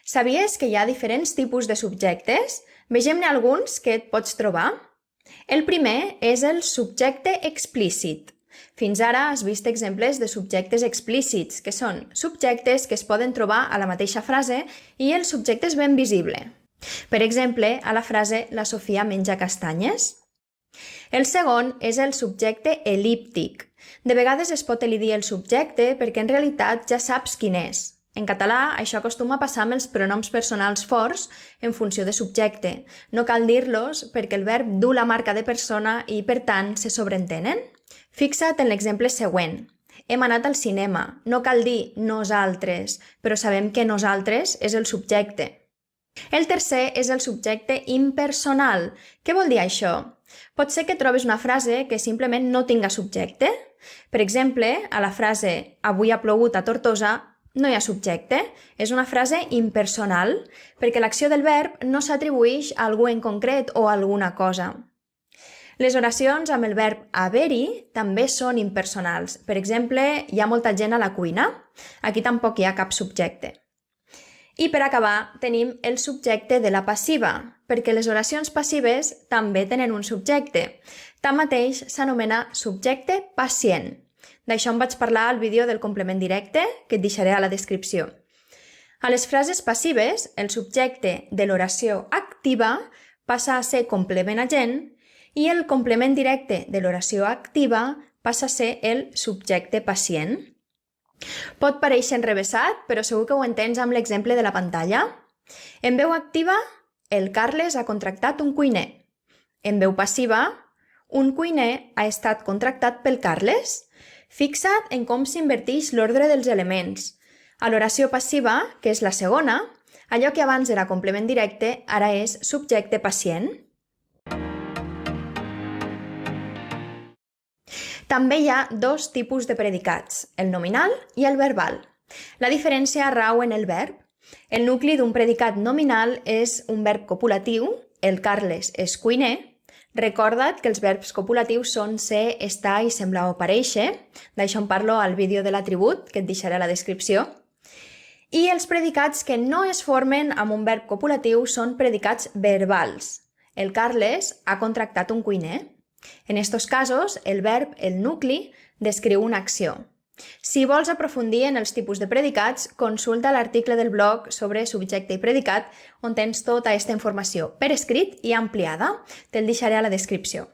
Sabies que hi ha diferents tipus de subjectes? Vegem-ne alguns que et pots trobar. El primer és el subjecte explícit. Fins ara has vist exemples de subjectes explícits, que són subjectes que es poden trobar a la mateixa frase i el subjecte és ben visible. Per exemple, a la frase «La Sofia menja castanyes». El segon és el subjecte el·líptic. De vegades es pot elidir el subjecte perquè en realitat ja saps quin és. En català, això acostuma a passar amb els pronoms personals forts en funció de subjecte. No cal dir-los perquè el verb du la marca de persona i, per tant, se sobreentenen. Fixa't en l'exemple següent. Hem anat al cinema. No cal dir nosaltres, però sabem que nosaltres és el subjecte. El tercer és el subjecte impersonal. Què vol dir això? Pot ser que trobes una frase que simplement no tinga subjecte. Per exemple, a la frase «Avui ha plogut a Tortosa» no hi ha subjecte, és una frase impersonal, perquè l'acció del verb no s'atribueix a algú en concret o a alguna cosa. Les oracions amb el verb haver-hi també són impersonals. Per exemple, hi ha molta gent a la cuina. Aquí tampoc hi ha cap subjecte. I per acabar, tenim el subjecte de la passiva, perquè les oracions passives també tenen un subjecte. Tanmateix, s'anomena subjecte pacient. D'això en vaig parlar al vídeo del complement directe, que et deixaré a la descripció. A les frases passives, el subjecte de l'oració activa passa a ser complement agent i el complement directe de l'oració activa passa a ser el subjecte pacient. Pot parèixer enrevessat, però segur que ho entens amb l'exemple de la pantalla. En veu activa, el Carles ha contractat un cuiner. En veu passiva, un cuiner ha estat contractat pel Carles. Fixa't en com s'inverteix l'ordre dels elements. A l'oració passiva, que és la segona, allò que abans era complement directe ara és subjecte pacient. També hi ha dos tipus de predicats, el nominal i el verbal. La diferència rau en el verb. El nucli d'un predicat nominal és un verb copulatiu, el Carles és cuiner. Recorda't que els verbs copulatius són ser, estar i semblar o parèixer. D'això en parlo al vídeo de l'atribut, que et deixaré a la descripció. I els predicats que no es formen amb un verb copulatiu són predicats verbals. El Carles ha contractat un cuiner. En aquests casos, el verb, el nucli, descriu una acció. Si vols aprofundir en els tipus de predicats, consulta l'article del blog sobre subjecte i predicat, on tens tota aquesta informació per escrit i ampliada. Te'l deixaré a la descripció.